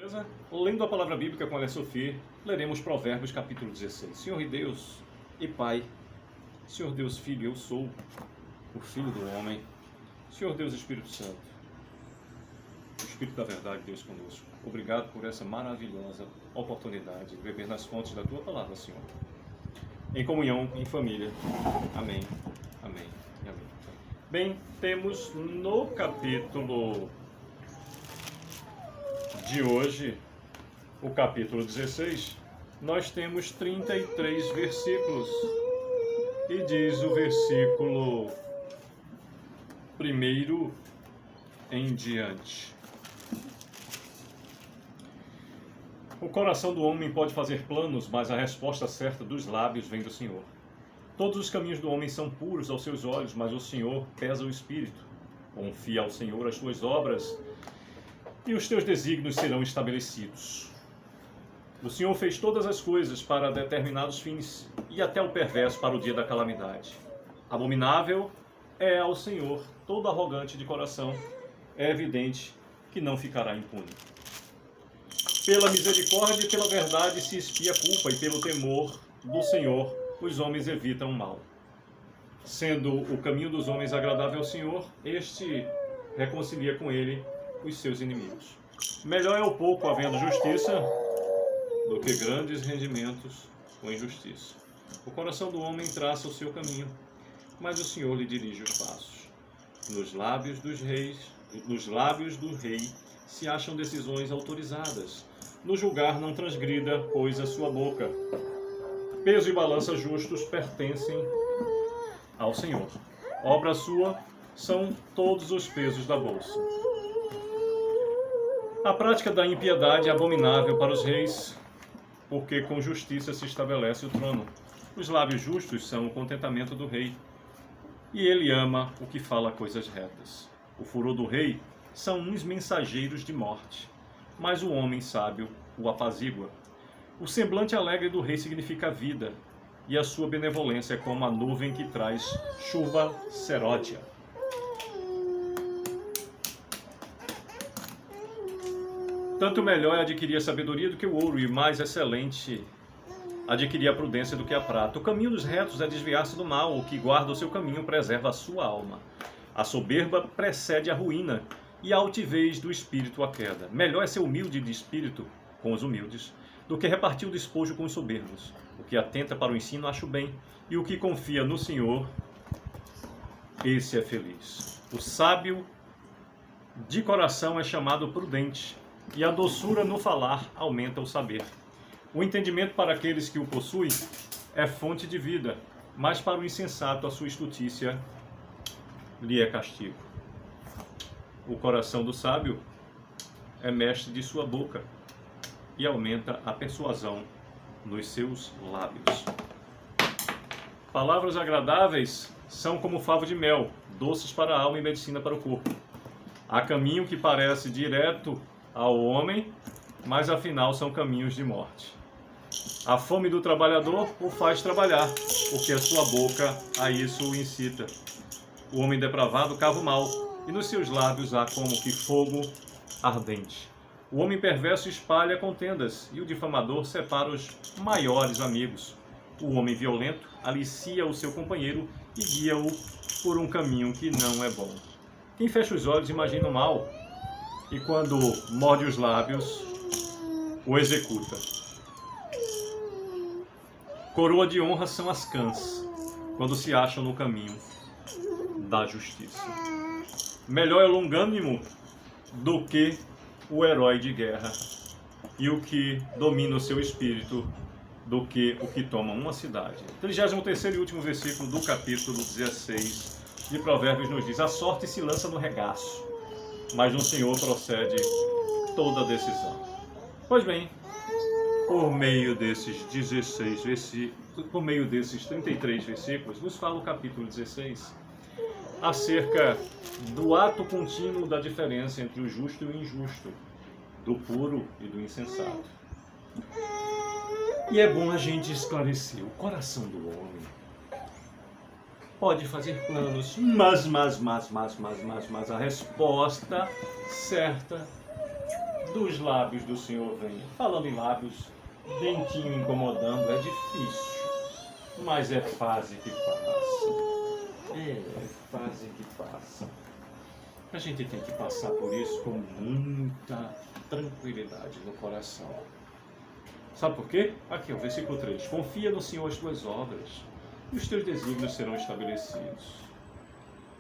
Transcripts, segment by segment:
Beleza? Lendo a palavra bíblica com a Sophie, leremos Provérbios capítulo 16. Senhor Deus e Pai, Senhor Deus Filho, eu sou o Filho do Homem. Senhor Deus Espírito Santo, o Espírito da verdade, Deus conosco. Obrigado por essa maravilhosa oportunidade de beber nas fontes da Tua palavra, Senhor. Em comunhão, em família. Amém, amém e amém. Bem, temos no capítulo de hoje, o capítulo 16, nós temos 33 versículos. E diz o versículo 1 em diante: O coração do homem pode fazer planos, mas a resposta certa dos lábios vem do Senhor. Todos os caminhos do homem são puros aos seus olhos, mas o Senhor pesa o espírito. Confia ao Senhor as tuas obras, e os teus desígnios serão estabelecidos. O Senhor fez todas as coisas para determinados fins, e até o perverso para o dia da calamidade. Abominável é ao Senhor todo arrogante de coração, é evidente que não ficará impune. Pela misericórdia e pela verdade se expia a culpa, e pelo temor do Senhor os homens evitam o mal. Sendo o caminho dos homens agradável ao Senhor, este reconcilia com ele os seus inimigos. Melhor é o pouco havendo justiça do que grandes rendimentos com injustiça. O coração do homem traça o seu caminho, mas o Senhor lhe dirige os passos. Nos lábios do rei se acham decisões autorizadas. No julgar não transgrida, pois, a sua boca. Peso e balança justos pertencem ao Senhor. Obra sua são todos os pesos da bolsa. A prática da impiedade é abominável para os reis, porque com justiça se estabelece o trono. Os lábios justos são o contentamento do rei, e ele ama o que fala coisas retas. O furor do rei são uns mensageiros de morte, mas o homem sábio o apazigua. O semblante alegre do rei significa vida, e a sua benevolência é como a nuvem que traz chuva seródia. Tanto melhor é adquirir a sabedoria do que o ouro, e mais excelente adquirir a prudência do que a prata. O caminho dos retos é desviar-se do mal, o que guarda o seu caminho preserva a sua alma. A soberba precede a ruína, e a altivez do espírito a queda. Melhor é ser humilde de espírito com os humildes, do que repartir o despojo com os soberbos. O que atenta para o ensino acha o bem, e o que confia no Senhor, esse é feliz. O sábio de coração é chamado prudente, e a doçura no falar aumenta o saber. O entendimento para aqueles que o possuem é fonte de vida, mas para o insensato a sua estutícia lhe é castigo. O coração do sábio é mestre de sua boca, e aumenta a persuasão nos seus lábios. Palavras agradáveis são como favo de mel, doces para a alma e medicina para o corpo. Há caminho que parece direto ao homem, mas afinal são caminhos de morte. A fome do trabalhador o faz trabalhar, porque a sua boca a isso o incita. O homem depravado cava o mal, e nos seus lábios há como que fogo ardente. O homem perverso espalha contendas, e o difamador separa os maiores amigos. O homem violento alicia o seu companheiro e guia-o por um caminho que não é bom. Quem fecha os olhos imagina o mal, e quando morde os lábios, o executa. Coroa de honra são as cãs, quando se acham no caminho da justiça. Melhor é o longânimo do que o herói de guerra, e o que domina o seu espírito do que o que toma uma cidade. 33º e último versículo do capítulo 16 de Provérbios nos diz: A sorte se lança no regaço, mas no Senhor procede toda a decisão. Pois bem, por meio desses 33 versículos, nos fala o capítulo 16 acerca do ato contínuo da diferença entre o justo e o injusto, do puro e do insensato. E é bom a gente esclarecer: o coração do homem pode fazer planos, mas a resposta certa dos lábios do Senhor venha. Falando em lábios, dentinho incomodando, é difícil, mas é fase que passa. É fase que passa. A gente tem que passar por isso com muita tranquilidade no coração. Sabe por quê? Aqui, o versículo 3. Confia no Senhor as tuas obras, e os teus desígnios serão estabelecidos.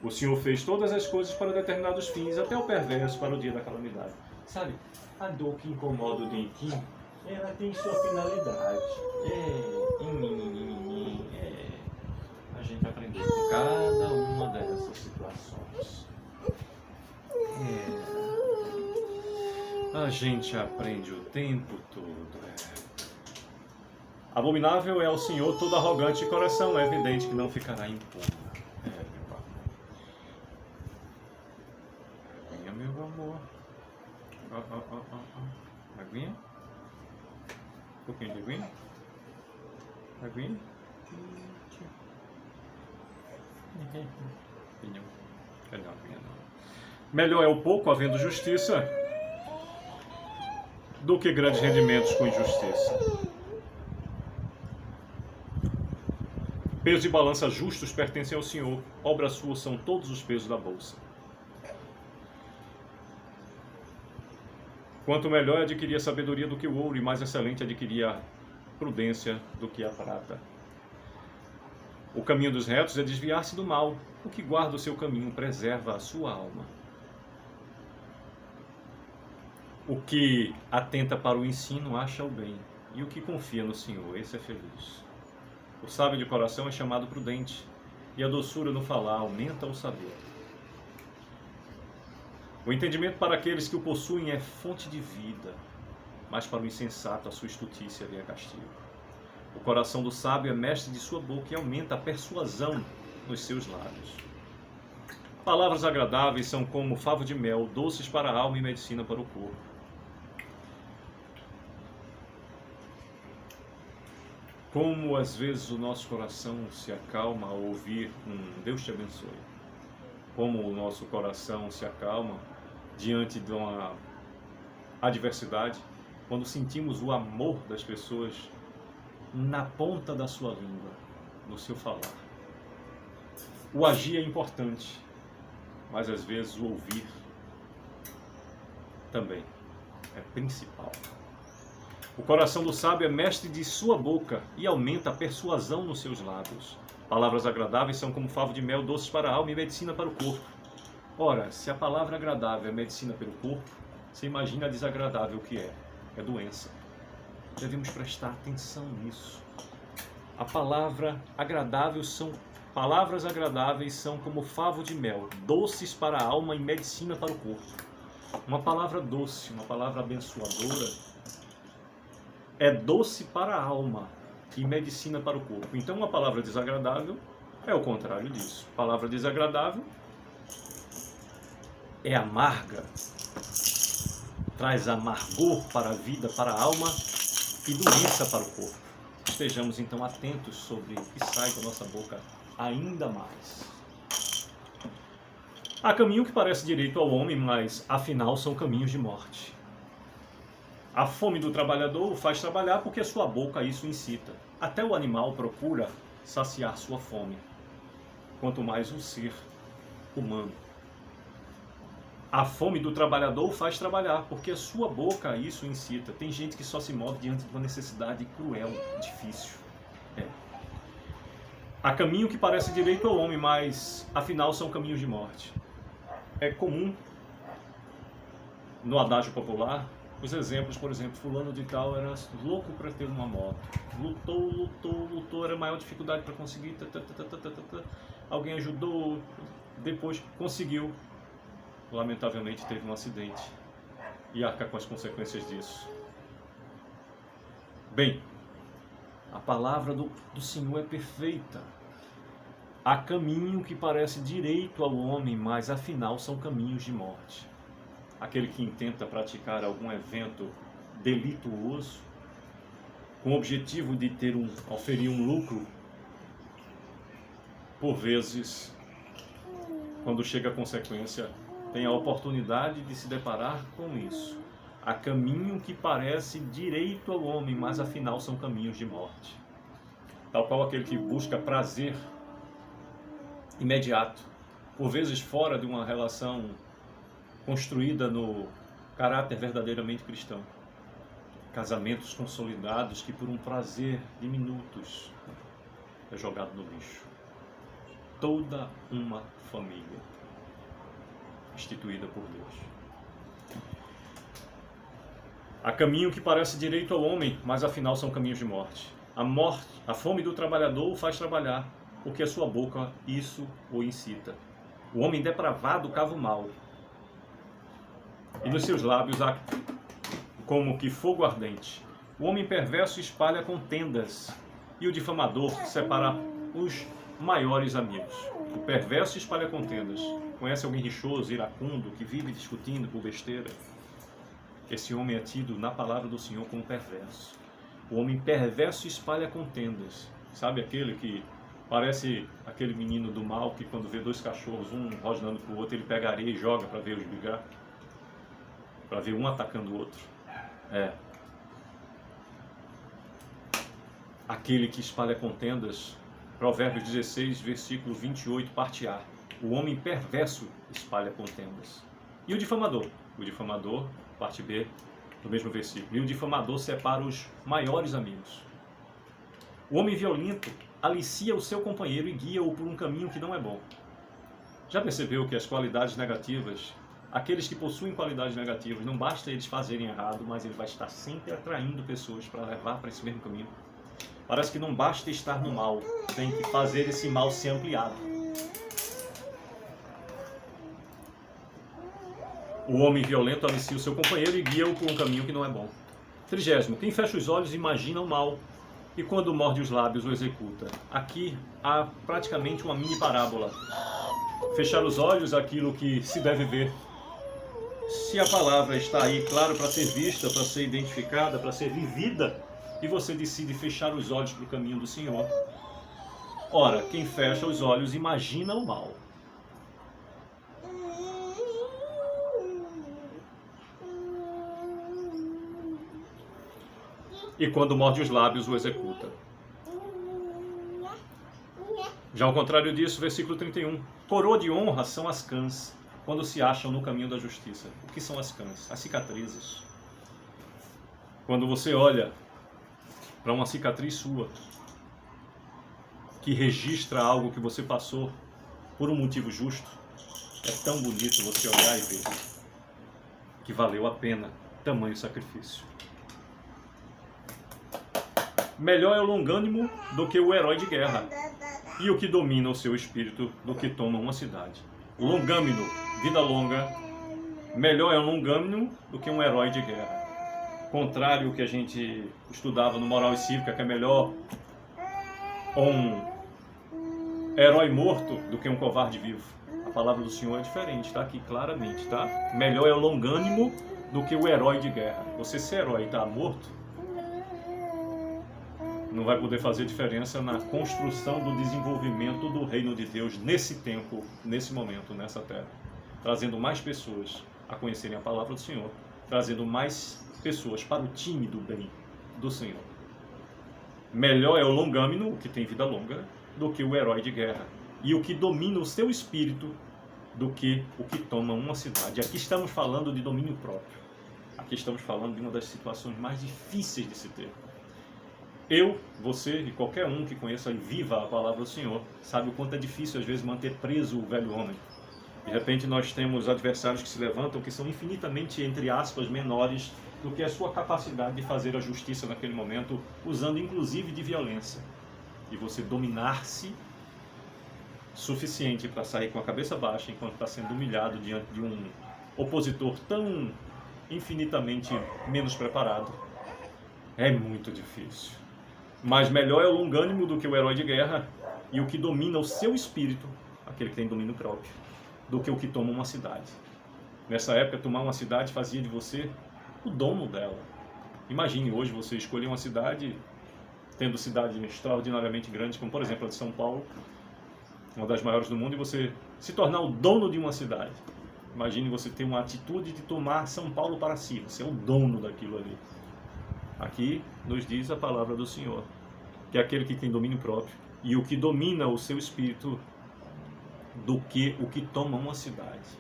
O Senhor fez todas as coisas para determinados fins, até o perverso para o dia da calamidade. Sabe, a dor que incomoda o dentinho, ela tem sua finalidade. A gente aprendeu com cada uma dessas situações. A gente aprende o tempo todo. Abominável é ao Senhor todo arrogante de coração, é evidente que não ficará impune. Meu amor. Aguinha? Um pouquinho de aguinha? Aguinha? Cadê a aguinha? Melhor é o pouco, havendo justiça, do que grandes rendimentos com injustiça. Peso de balança justos pertencem ao Senhor, obras suas são todos os pesos da bolsa. Quanto melhor é adquirir a sabedoria do que o ouro, e mais excelente é adquirir a prudência do que a prata. O caminho dos retos é desviar-se do mal. O que guarda o seu caminho preserva a sua alma. O que atenta para o ensino acha o bem, e o que confia no Senhor, esse é feliz. O sábio de coração é chamado prudente, e a doçura no falar aumenta o saber. O entendimento para aqueles que o possuem é fonte de vida, mas para o insensato a sua estutícia vem a castigo. O coração do sábio é mestre de sua boca e aumenta a persuasão nos seus lábios. Palavras agradáveis são como favo de mel, doces para a alma e medicina para o corpo. Como às vezes o nosso coração se acalma ao ouvir um Deus te abençoe. Como o nosso coração se acalma diante de uma adversidade, quando sentimos o amor das pessoas na ponta da sua língua, no seu falar. O agir é importante, mas às vezes o ouvir também é principal. O coração do sábio é mestre de sua boca e aumenta a persuasão nos seus lábios. Palavras agradáveis são como favo de mel, doces para a alma e medicina para o corpo. Ora, se a palavra agradável é medicina pelo corpo, você imagina a desagradável que é. É doença. Devemos prestar atenção nisso. Palavras agradáveis são como favo de mel, doces para a alma e medicina para o corpo. Uma palavra doce, uma palavra abençoadora, é doce para a alma e medicina para o corpo. Então, uma palavra desagradável é o contrário disso. Palavra desagradável é amarga, traz amargor para a vida, para a alma e doença para o corpo. Estejamos então atentos sobre o que sai da nossa boca ainda mais. Há caminho que parece direito ao homem, mas afinal são caminhos de morte. A fome do trabalhador o faz trabalhar porque a sua boca isso incita. Até o animal procura saciar sua fome, quanto mais um ser humano. A fome do trabalhador o faz trabalhar porque a sua boca isso incita. Tem gente que só se move diante de uma necessidade cruel, difícil. Há caminho que parece direito ao homem, mas afinal são caminhos de morte. É comum no adágio popular os exemplos, por exemplo, fulano de tal era louco para ter uma moto. Lutou, era a maior dificuldade para conseguir. Alguém ajudou, depois conseguiu. Lamentavelmente teve um acidente e arca com as consequências disso. Bem, a palavra do Senhor é perfeita. Há caminho que parece direito ao homem, mas afinal são caminhos de morte. Aquele que intenta praticar algum evento delituoso, com o objetivo de oferir um lucro, por vezes, quando chega a consequência, tem a oportunidade de se deparar com isso. Há caminho que parece direito ao homem, mas afinal são caminhos de morte. Tal qual aquele que busca prazer imediato, por vezes fora de uma relação construída no caráter verdadeiramente cristão. Casamentos consolidados que por um prazer de minutos é jogado no lixo. Toda uma família instituída por Deus. Há caminho que parece direito ao homem, mas afinal são caminhos de morte. A fome do trabalhador o faz trabalhar, porque a sua boca isso o incita. O homem depravado cava o mal, e nos seus lábios há como que fogo ardente. O homem perverso espalha contendas, e o difamador separa os maiores amigos. O perverso espalha contendas. Conhece alguém rixoso, iracundo, que vive discutindo por besteira? Esse homem é tido na palavra do Senhor como perverso. O homem perverso espalha contendas. Sabe aquele que parece aquele menino do mal que quando vê dois cachorros, um rosnando para o outro, ele pega areia e joga para ver os brigar? Para ver um atacando o outro. Aquele que espalha contendas, Provérbios 16, versículo 28, parte A. O homem perverso espalha contendas. E o difamador? O difamador, parte B, do mesmo versículo. E o difamador separa os maiores amigos. O homem violento alicia o seu companheiro e guia-o por um caminho que não é bom. Já percebeu que as qualidades negativas, aqueles que possuem qualidades negativas, não basta eles fazerem errado, mas ele vai estar sempre atraindo pessoas para levar para esse mesmo caminho? Parece que não basta estar no mal, tem que fazer esse mal ser ampliado. O homem violento alicia o seu companheiro e guia-o por um caminho que não é bom. 30º. Quem fecha os olhos imagina o mal, e quando morde os lábios o executa. Aqui há praticamente uma mini parábola. Fechar os olhos, aquilo que se deve ver. Se a palavra está aí, claro, para ser vista, para ser identificada, para ser vivida, e você decide fechar os olhos para o caminho do Senhor. Ora, quem fecha os olhos imagina o mal. E quando morde os lábios o executa. Já ao contrário disso, versículo 31. Coroa de honra são as cãs, quando se acham no caminho da justiça. O que são as cãs? As cicatrizes. Quando você olha para uma cicatriz sua, que registra algo que você passou por um motivo justo, é tão bonito você olhar e ver que valeu a pena tamanho sacrifício. Melhor é o longânimo do que o herói de guerra, e o que domina o seu espírito do que toma uma cidade. Longâmino, vida longa, melhor é um longâmino do que um herói de guerra. Contrário ao que a gente estudava no Moral e Cívica, que é melhor um herói morto do que um covarde vivo. A palavra do Senhor é diferente, está aqui claramente, tá? Melhor é o longânimo do que o herói de guerra. Você ser herói e estar morto não vai poder fazer diferença na construção do desenvolvimento do reino de Deus nesse tempo, nesse momento, nessa terra. Trazendo mais pessoas a conhecerem a palavra do Senhor, trazendo mais pessoas para o time do bem do Senhor. Melhor é o longâmino, o que tem vida longa, do que o herói de guerra. E o que domina o seu espírito do que o que toma uma cidade. Aqui estamos falando de domínio próprio. Aqui estamos falando de uma das situações mais difíceis de se ter. Eu, você e qualquer um que conheça e viva a palavra do Senhor, sabe o quanto é difícil às vezes manter preso o velho homem. De repente nós temos adversários que se levantam que são infinitamente, entre aspas, menores do que a sua capacidade de fazer a justiça naquele momento, usando inclusive de violência. E você dominar-se suficiente para sair com a cabeça baixa enquanto está sendo humilhado diante de um opositor tão infinitamente menos preparado. É muito difícil. Mas melhor é o longânimo do que o herói de guerra, e o que domina o seu espírito, aquele que tem domínio próprio, do que o que toma uma cidade. Nessa época, tomar uma cidade fazia de você o dono dela. Imagine hoje você escolher uma cidade, tendo cidades extraordinariamente grandes, como por exemplo a de São Paulo, uma das maiores do mundo, e você se tornar o dono de uma cidade. Imagine você ter uma atitude de tomar São Paulo para si, você é o dono daquilo ali. Aqui nos diz a palavra do Senhor, que é aquele que tem domínio próprio, e o que domina o seu espírito do que o que toma uma cidade.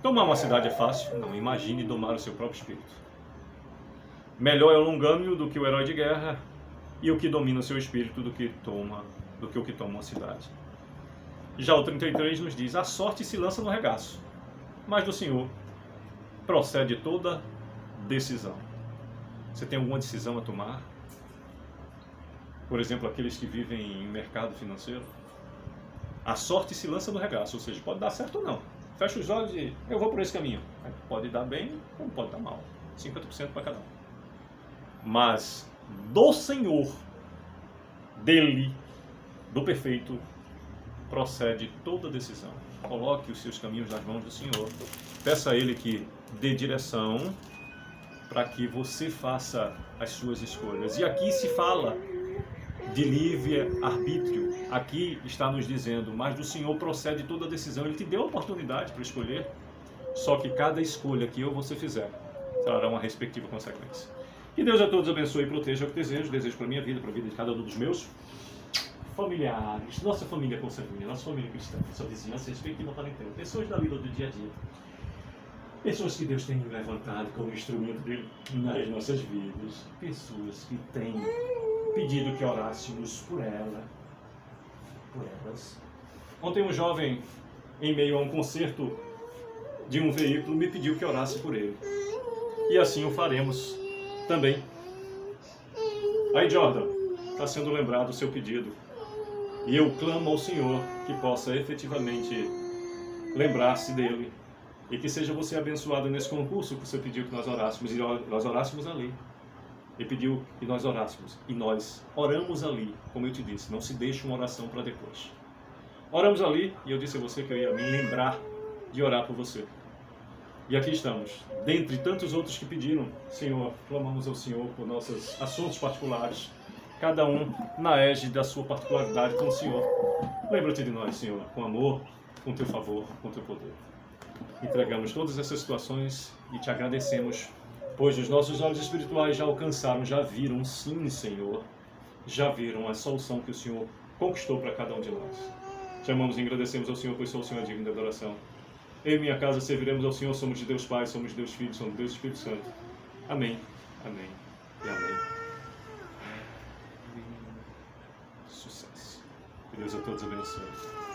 Tomar uma cidade é fácil? Não, imagine domar o seu próprio espírito. Melhor é o longânimo do que o herói de guerra, e o que domina o seu espírito do que o que toma uma cidade. Já o 33 nos diz: a sorte se lança no regaço, mas do Senhor procede toda decisão. Você tem alguma decisão a tomar? Por exemplo, aqueles que vivem em mercado financeiro. A sorte se lança no regaço, ou seja, pode dar certo ou não. Fecha os olhos e eu vou por esse caminho. Pode dar bem, como pode dar mal. 50% para cada um. Mas do Senhor, dele, do perfeito, procede toda decisão. Coloque os seus caminhos nas mãos do Senhor. Peça a Ele que dê direção para que você faça as suas escolhas. E aqui se fala de livre-arbítrio. Aqui está nos dizendo, mas do Senhor procede toda decisão. Ele te deu a oportunidade para escolher, só que cada escolha que eu ou você fizer trará uma respectiva consequência. Que Deus a todos abençoe e proteja o que desejo para a minha vida, para a vida de cada um dos meus familiares, nossa família consanguínea, nossa família cristã, nossa vizinhança, respeito e uma parentela, pessoas da vida do dia a dia, pessoas que Deus tem levantado como instrumento dele nas nossas vidas, pessoas que têm pedido que orássemos por elas. Ontem um jovem, em meio a um concerto de um veículo, me pediu que orasse por ele. E assim o faremos também. Aí, Jordan, está sendo lembrado o seu pedido. E eu clamo ao Senhor que possa efetivamente lembrar-se dele. E que seja você abençoado nesse concurso que você pediu que nós orássemos. E nós orássemos ali. E pediu que nós orássemos. E nós oramos ali, como eu te disse. Não se deixe uma oração para depois. Oramos ali e eu disse a você que eu ia me lembrar de orar por você. E aqui estamos. Dentre tantos outros que pediram, Senhor, clamamos ao Senhor por nossos assuntos particulares. Cada um na égide da sua particularidade com o Senhor. Lembra-te de nós, Senhor, com amor, com teu favor, com teu poder. Entregamos todas essas situações e te agradecemos, pois os nossos olhos espirituais já alcançaram, já viram, sim, Senhor, já viram a solução que o Senhor conquistou para cada um de nós. Te amamos e agradecemos ao Senhor, pois só o Senhor é digno de adoração. Eu e minha casa serviremos ao Senhor, somos de Deus Pai, somos de Deus Filho, somos de Deus Espírito Santo. Amém, amém e amém. Sucesso. Que Deus a todos abençoe.